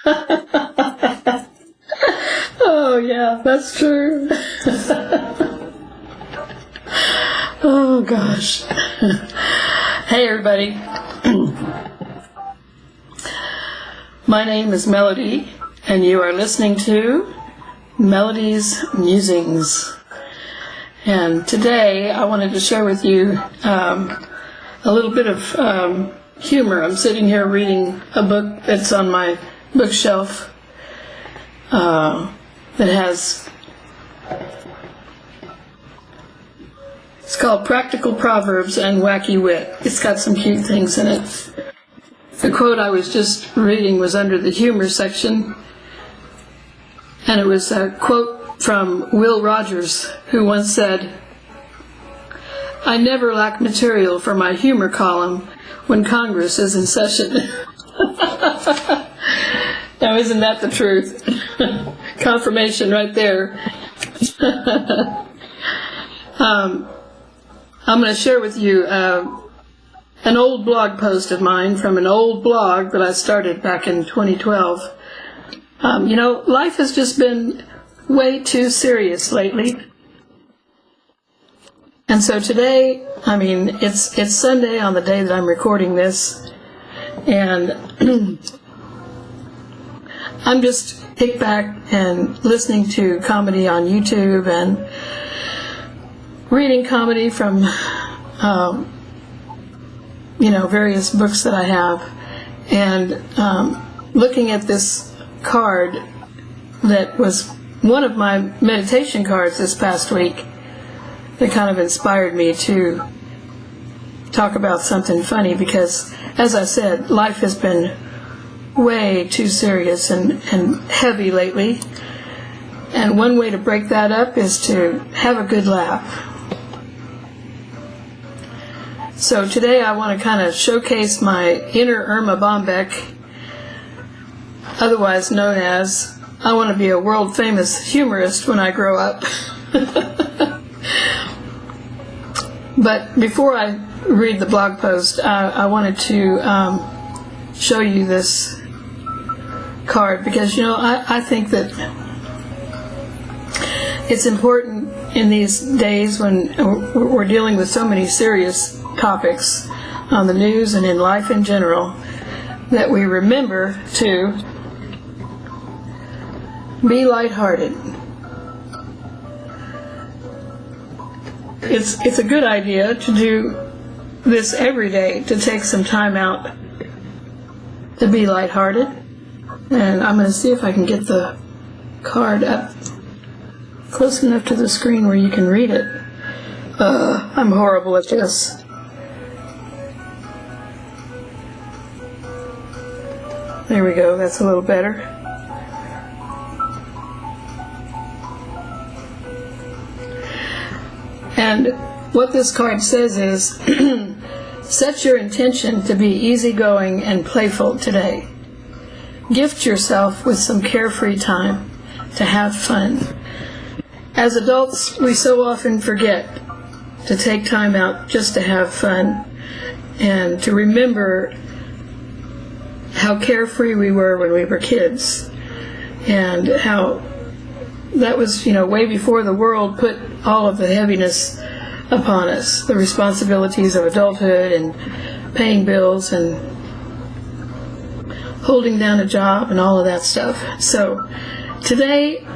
Oh, yeah, that's true. Oh, gosh. Hey, everybody. My name is Melody, and you are listening to Melody's Musings. And today I wanted to share with you a little bit of humor. I'm sitting here reading a book that's on my bookshelf that has, it's called Practical Proverbs and Wacky Wit. It's got some cute things in it. The quote I was just reading was under the humor section, and it was a quote from Will Rogers, who once said, "I never lack material for my humor column when Congress is in session." Now, isn't that the truth? Confirmation right there. I'm going to share with you an old blog post of mine from an old blog that I started back in 2012. Life has just been way too serious lately. And so today, it's Sunday on the day that I'm recording this, and I'm just kicked back and listening to comedy on YouTube and reading comedy from various books that I have, and looking at this card that was one of my meditation cards this past week that kind of inspired me to talk about something funny, because, as I said, life has been way too serious and heavy lately, and one way to break that up is to have a good laugh. So today I want to kind of showcase my inner Erma Bombeck, otherwise known as, I want to be a world famous humorist when I grow up. But before I read the blog post, I wanted to show you this card, because I think that it's important in these days when we're dealing with so many serious topics on the news and in life in general, that we remember to be lighthearted. It's a good idea to do this every day, to take some time out to be lighthearted. And I'm going to see if I can get the card up close enough to the screen where you can read it. I'm horrible at this. There we go, that's a little better. And what this card says is, set your intention to be easygoing and playful today. Gift yourself with some carefree time to have fun. As adults, we so often forget to take time out just to have fun and to remember how carefree we were when we were kids, and how that was, way before the world put all of the heaviness upon us, the responsibilities of adulthood and paying bills and holding down a job and all of that stuff. So today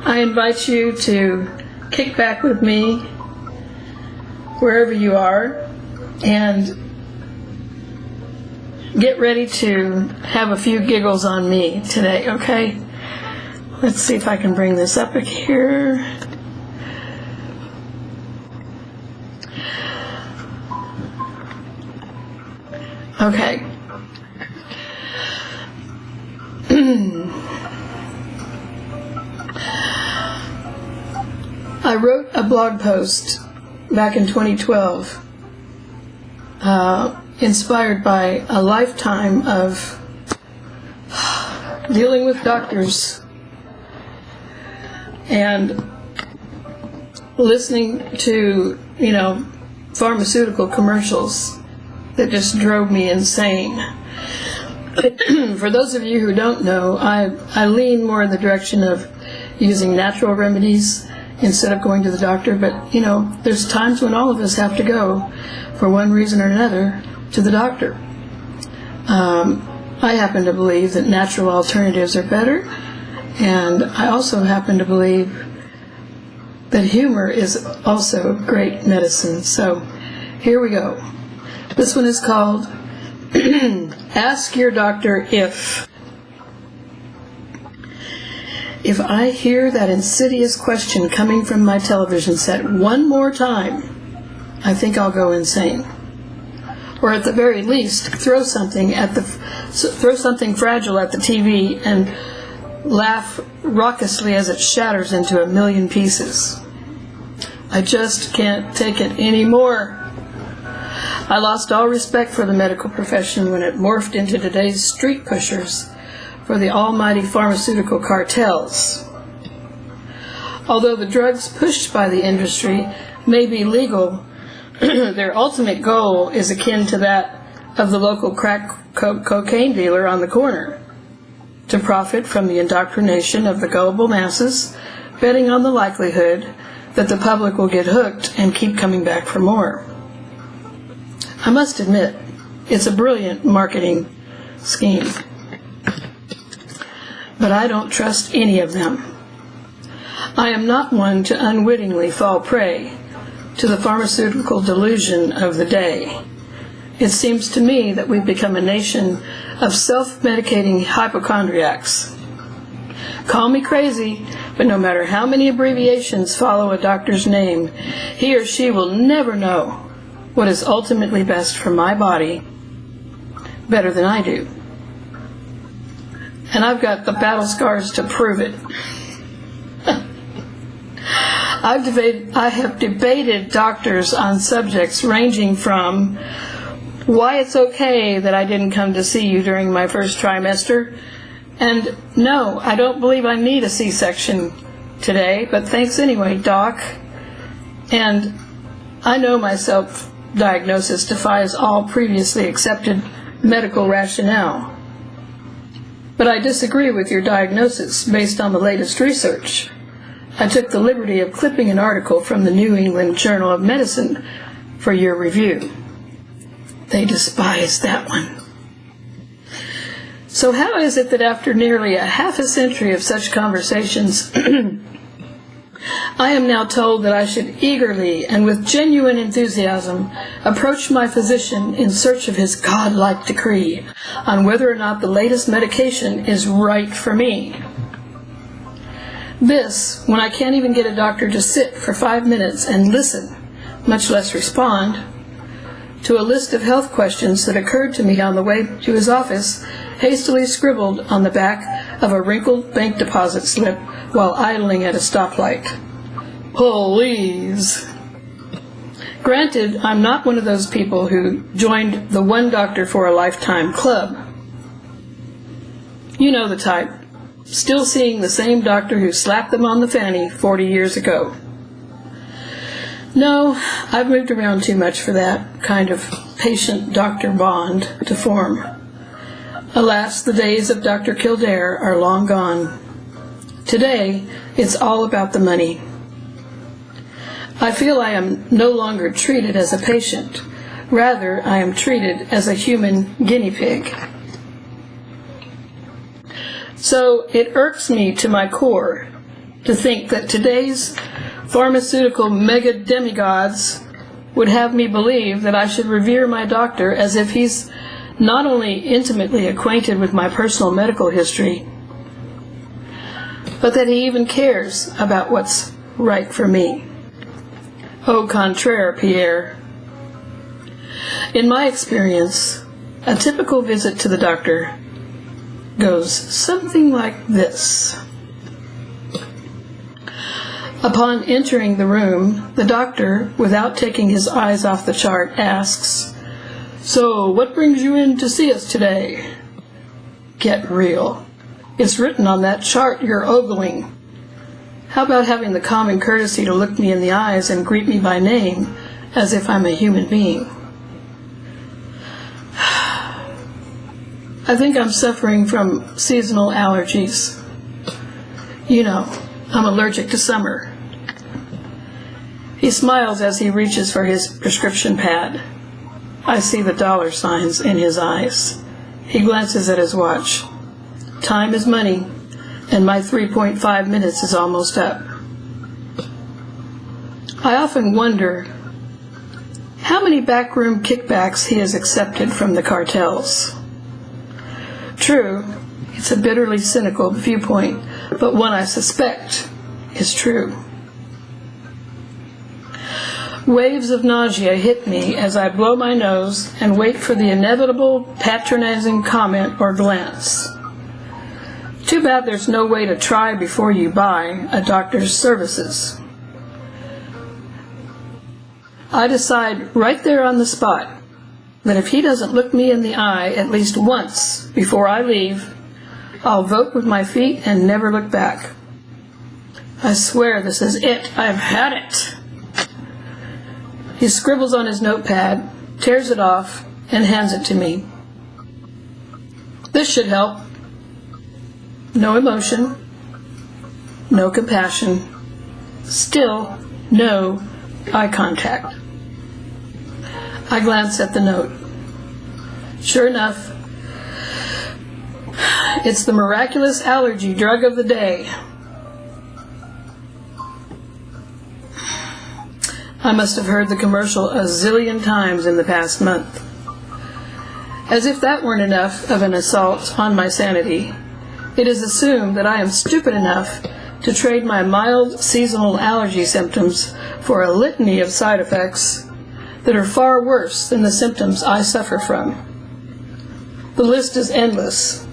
I invite you to kick back with me wherever you are and get ready to have a few giggles on me today, okay? Let's see if I can bring this up here. Okay. I wrote a blog post back in 2012 inspired by a lifetime of dealing with doctors and listening to, pharmaceutical commercials that just drove me insane. For those of you who don't know, I lean more in the direction of using natural remedies instead of going to the doctor, but, you know, there's times when all of us have to go, for one reason or another, to the doctor. I happen to believe that natural alternatives are better, and I also happen to believe that humor is also great medicine. So here we go. This one is called Ask Your Doctor If. If I hear that insidious question coming from my television set one more time, I think I'll go insane. Or at the very least, throw something fragile at the TV and laugh raucously as it shatters into a million pieces. I just can't take it anymore. I lost all respect for the medical profession when it morphed into today's street pushers for the almighty pharmaceutical cartels. Although the drugs pushed by the industry may be legal, their ultimate goal is akin to that of the local crack cocaine dealer on the corner, to profit from the indoctrination of the gullible masses, betting on the likelihood that the public will get hooked and keep coming back for more. I must admit, it's a brilliant marketing scheme. But I don't trust any of them. I am not one to unwittingly fall prey to the pharmaceutical delusion of the day. It seems to me that we've become a nation of self-medicating hypochondriacs. Call me crazy, but no matter how many abbreviations follow a doctor's name, he or she will never know what is ultimately best for my body better than I do. And I've got the battle scars to prove it. I have debated doctors on subjects ranging from why it's okay that I didn't come to see you during my first trimester, and no, I don't believe I need a C-section today, but thanks anyway, Doc. And I know my self-diagnosis defies all previously accepted medical rationale. But I disagree with your diagnosis based on the latest research. I took the liberty of clipping an article from the New England Journal of Medicine for your review. They despise that one. So how is it that after nearly a half a century of such conversations, I am now told that I should eagerly and with genuine enthusiasm approach my physician in search of his godlike decree on whether or not the latest medication is right for me? This, when I can't even get a doctor to sit for 5 minutes and listen, much less respond, to a list of health questions that occurred to me on the way to his office, hastily scribbled on the back of a wrinkled bank deposit slip while idling at a stoplight. Please. Granted, I'm not one of those people who joined the one doctor for a lifetime club. You know the type. Still seeing the same doctor who slapped them on the fanny 40 years ago. No, I've moved around too much for that kind of patient-doctor bond to form. Alas, the days of Dr. Kildare are long gone. Today, it's all about the money. I feel I am no longer treated as a patient. Rather, I am treated as a human guinea pig. So it irks me to my core to think that today's pharmaceutical mega demigods would have me believe that I should revere my doctor as if he's not only intimately acquainted with my personal medical history, but that he even cares about what's right for me. Au contraire, Pierre. In my experience, a typical visit to the doctor goes something like this. Upon entering the room, the doctor, without taking his eyes off the chart, asks, "So, what brings you in to see us today?" Get real. It's written on that chart you're ogling. How about having the common courtesy to look me in the eyes and greet me by name, as if I'm a human being? I think I'm suffering from seasonal allergies. You know, I'm allergic to summer. He smiles as he reaches for his prescription pad. I see the dollar signs in his eyes. He glances at his watch. Time is money, and my 3.5 minutes is almost up. I often wonder how many backroom kickbacks he has accepted from the cartels. True, it's a bitterly cynical viewpoint, but one I suspect is true. Waves of nausea hit me as I blow my nose and wait for the inevitable patronizing comment or glance. Too bad there's no way to try before you buy a doctor's services. I decide right there on the spot that if he doesn't look me in the eye at least once before I leave, I'll vote with my feet and never look back. I swear this is it. I've had it. He scribbles on his notepad, tears it off, and hands it to me. This should help. No emotion, no compassion, still no eye contact. I glance at the note. Sure enough, it's the miraculous allergy drug of the day. I must have heard the commercial a zillion times in the past month. As if that weren't enough of an assault on my sanity, it is assumed that I am stupid enough to trade my mild seasonal allergy symptoms for a litany of side effects that are far worse than the symptoms I suffer from. The list is endless.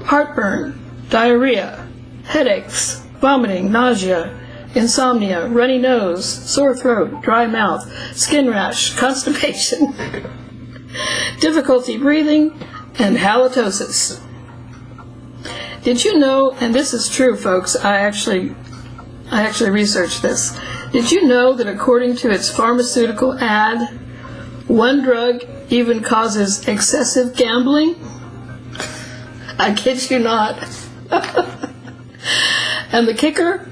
Heartburn, diarrhea, headaches, vomiting, nausea, insomnia, runny nose, sore throat, dry mouth, skin rash, constipation, difficulty breathing, and halitosis. Did you know, and this is true, folks, I actually researched this. Did you know that according to its pharmaceutical ad, one drug even causes excessive gambling? I kid you not. And the kicker?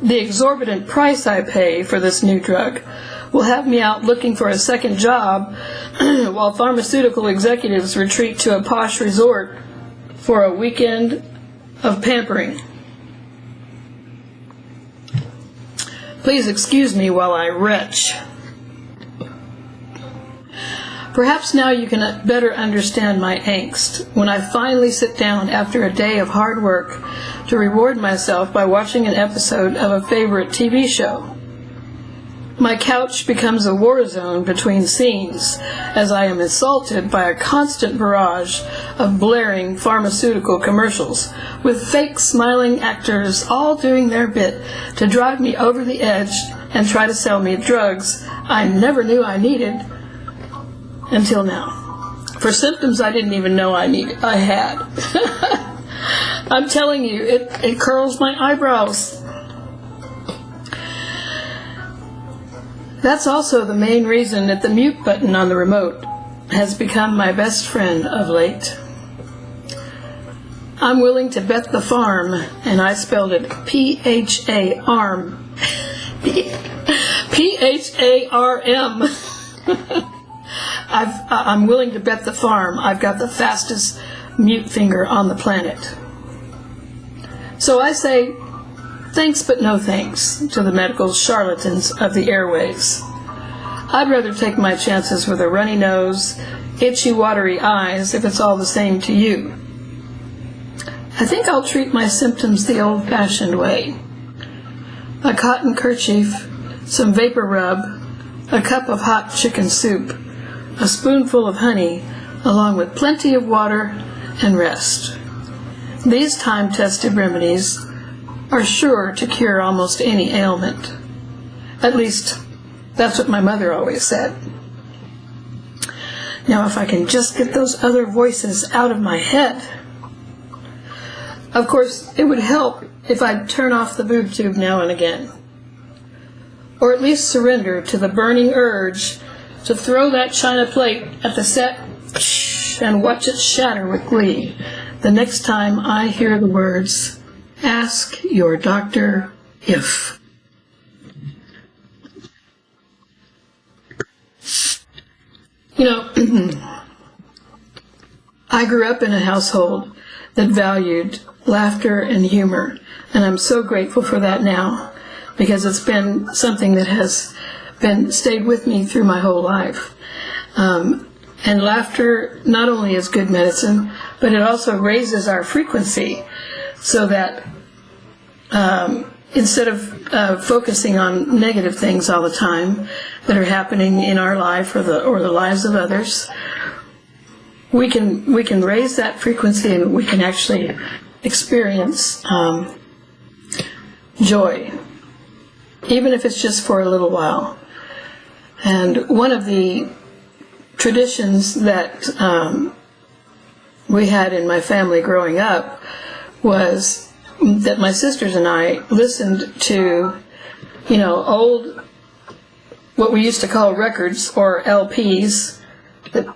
The exorbitant price I pay for this new drug will have me out looking for a second job while pharmaceutical executives retreat to a posh resort for a weekend of pampering. Please excuse me while I retch. Perhaps now you can better understand my angst when I finally sit down after a day of hard work to reward myself by watching an episode of a favorite TV show. My couch becomes a war zone between scenes as I am assaulted by a constant barrage of blaring pharmaceutical commercials with fake smiling actors all doing their bit to drive me over the edge and try to sell me drugs I never knew I needed until now. For symptoms I didn't even know I had. I'm telling you, it curls my eyebrows. That's also the main reason that the mute button on the remote has become my best friend of late. I'm willing to bet the farm, and I spelled it P-H-A-R-M. P-H-A-R-M. I'm willing to bet the farm I've got the fastest mute finger on the planet. So I say, thanks but no thanks to the medical charlatans of the airways. I'd rather take my chances with a runny nose, itchy, watery eyes if it's all the same to you. I think I'll treat my symptoms the old-fashioned way. A cotton kerchief, some vapor rub, a cup of hot chicken soup, a spoonful of honey, along with plenty of water and rest. These time-tested remedies are sure to cure almost any ailment. At least, that's what my mother always said. Now, if I can just get those other voices out of my head. Of course, it would help if I'd turn off the boob tube now and again. Or at least surrender to the burning urge to throw that china plate at the set crush and watch it shatter with glee the next time I hear the words, "Ask your doctor if." You know, I grew up in a household that valued laughter and humor, and I'm so grateful for that now, because it's been something that has stayed with me through my whole life. And laughter not only is good medicine, but it also raises our frequency, so that instead of focusing on negative things all the time that are happening in our life or the lives of others, we can raise that frequency, and we can actually experience joy, even if it's just for a little while. And one of the traditions that we had in my family growing up was that my sisters and I listened to, old, what we used to call records, or LPs, that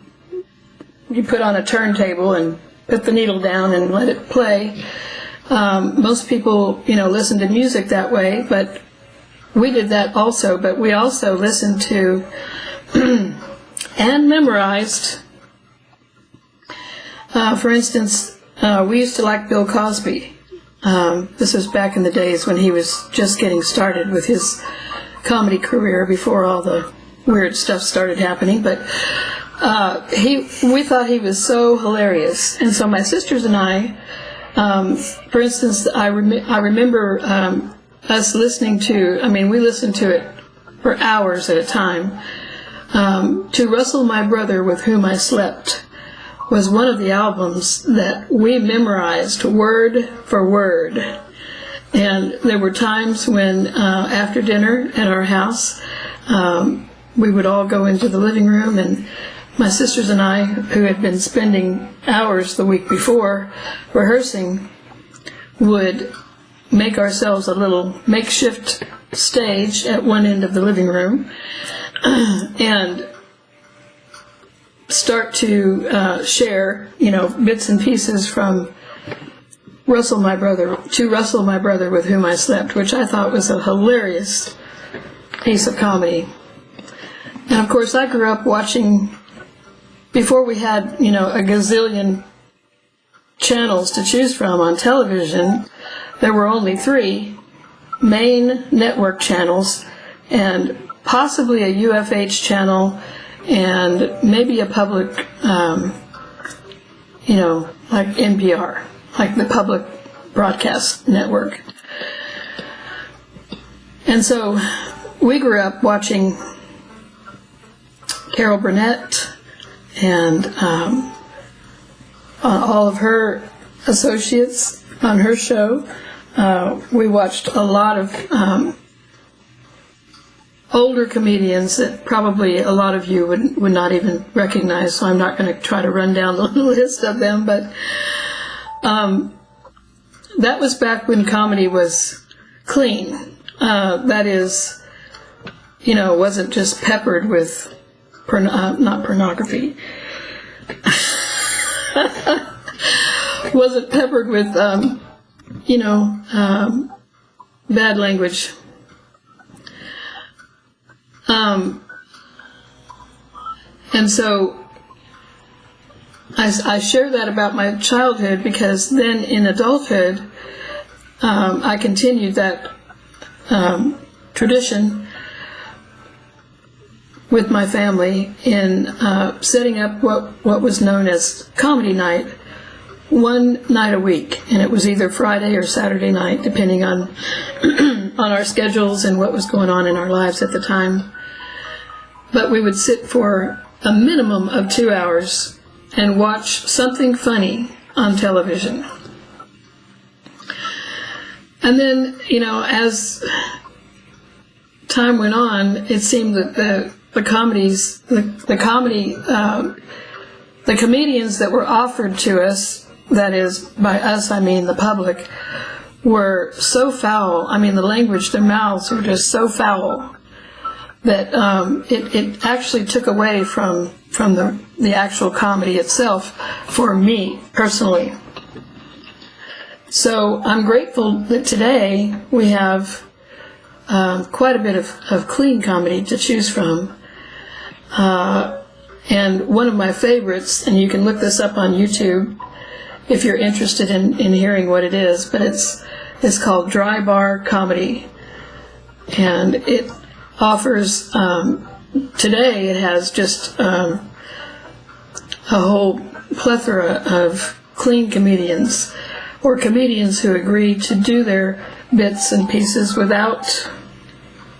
you put on a turntable and put the needle down and let it play. Most people, listen to music that way, but we did that also. But we also listened to and memorized. For instance, we used to like Bill Cosby. This was back in the days when he was just getting started with his comedy career, before all the weird stuff started happening. But we thought he was so hilarious, and so my sisters and I, for instance, I remember us listening to. We listened to it for hours at a time. To Russell, My Brother with Whom I Slept was one of the albums that we memorized word for word. And there were times when, after dinner at our house, we would all go into the living room, and my sisters and I, who had been spending hours the week before rehearsing, would make ourselves a little makeshift stage at one end of the living room and start to share, bits and pieces from Russell, My Brother with Whom I Slept, which I thought was a hilarious piece of comedy. And of course, I grew up watching, before we had, a gazillion channels to choose from on television, there were only 3 main network channels, and possibly a UFH channel, and maybe a public, like NPR, like the public broadcast network. And so we grew up watching Carol Burnett and all of her associates on her show. We watched a lot of older comedians that probably a lot of you would not even recognize, so I'm not going to try to run down the list of them, but that was back when comedy was clean. That is, wasn't just peppered with, not pornography, wasn't peppered with, bad language. And so I share that about my childhood, because then in adulthood, I continued that tradition with my family in setting up what was known as comedy night, one night a week, and it was either Friday or Saturday night, depending on on our schedules and what was going on in our lives at the time. But we would sit for a minimum of 2 hours and watch something funny on television. And then, as time went on, it seemed that the comedians that were offered to us, that is, by us I mean the public, were so foul. The language, their mouths were just so foul that it actually took away from the actual comedy itself for me personally. So I'm grateful that today we have quite a bit of clean comedy to choose from. And one of my favorites, and you can look this up on YouTube if you're interested in hearing what it is, but it's called Dry Bar Comedy. And it offers, today it has just a whole plethora of clean comedians, or comedians who agree to do their bits and pieces without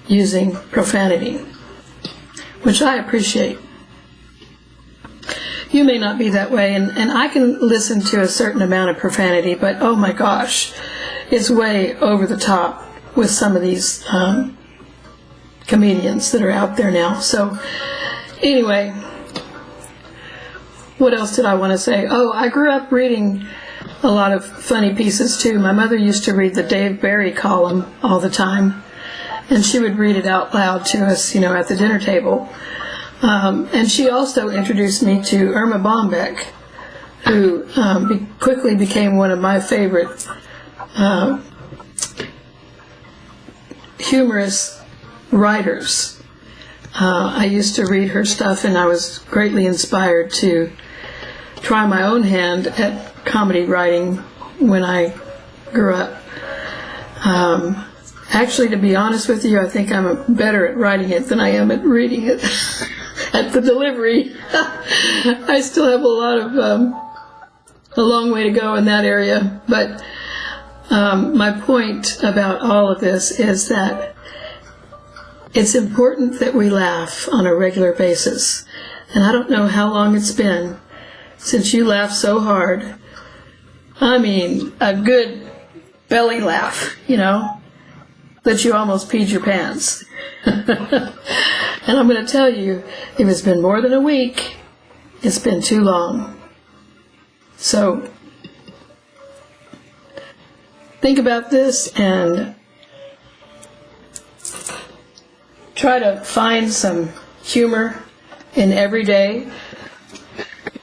using profanity, which I appreciate. You may not be that way, and I can listen to a certain amount of profanity, but oh my gosh, it's way over the top with some of these comedians that are out there now. So anyway, what else did I want to say? Oh, I grew up reading a lot of funny pieces too. My mother used to read the Dave Barry column all the time, and she would read it out loud to us, at the dinner table. And she also introduced me to Erma Bombeck, who quickly became one of my favorite humorous writers. I used to read her stuff, and I was greatly inspired to try my own hand at comedy writing when I grew up. Actually, to be honest with you, I think I'm better at writing it than I am at reading it. At the delivery. I still have a long way to go in that area, but my point about all of this is that it's important that we laugh on a regular basis. And I don't know how long it's been since you laughed so hard. I mean, a good belly laugh, that you almost peed your pants. And I'm going to tell you, if it's been more than a week, it's been too long. So think about this and try to find some humor in every day.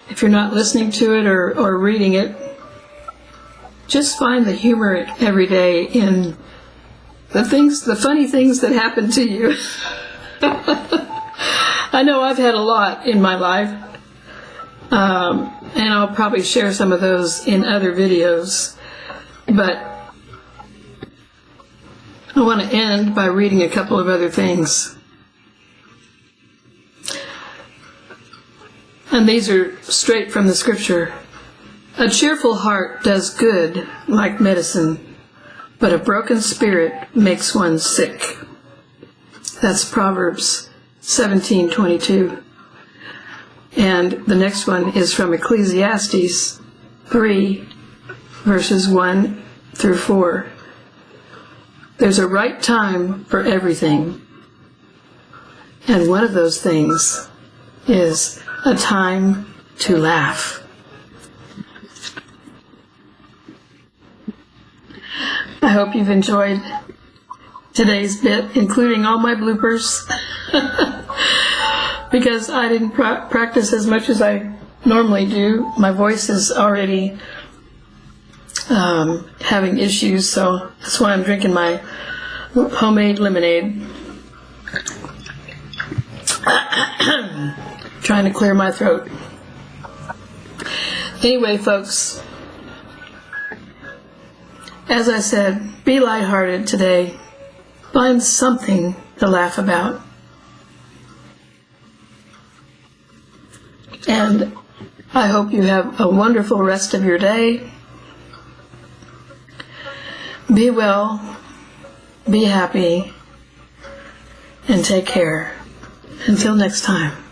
If you're not listening to it or reading it, just find the humor every day in the funny things that happen to you. I know I've had a lot in my life, and I'll probably share some of those in other videos, but I want to end by reading a couple of other things. And these are straight from the scripture. A cheerful heart does good like medicine, but a broken spirit makes one sick. That's Proverbs 17:22. And the next one is from Ecclesiastes 3, verses 1 through 4. There's a right time for everything, and one of those things is a time to laugh. I hope you've enjoyed today's bit, including all my bloopers, because I didn't practice as much as I normally do. My voice is already having issues, so that's why I'm drinking my homemade lemonade. Trying to clear my throat. Anyway, folks, as I said, be lighthearted today. Find something to laugh about. And I hope you have a wonderful rest of your day. Be well, be happy, and take care. Until next time.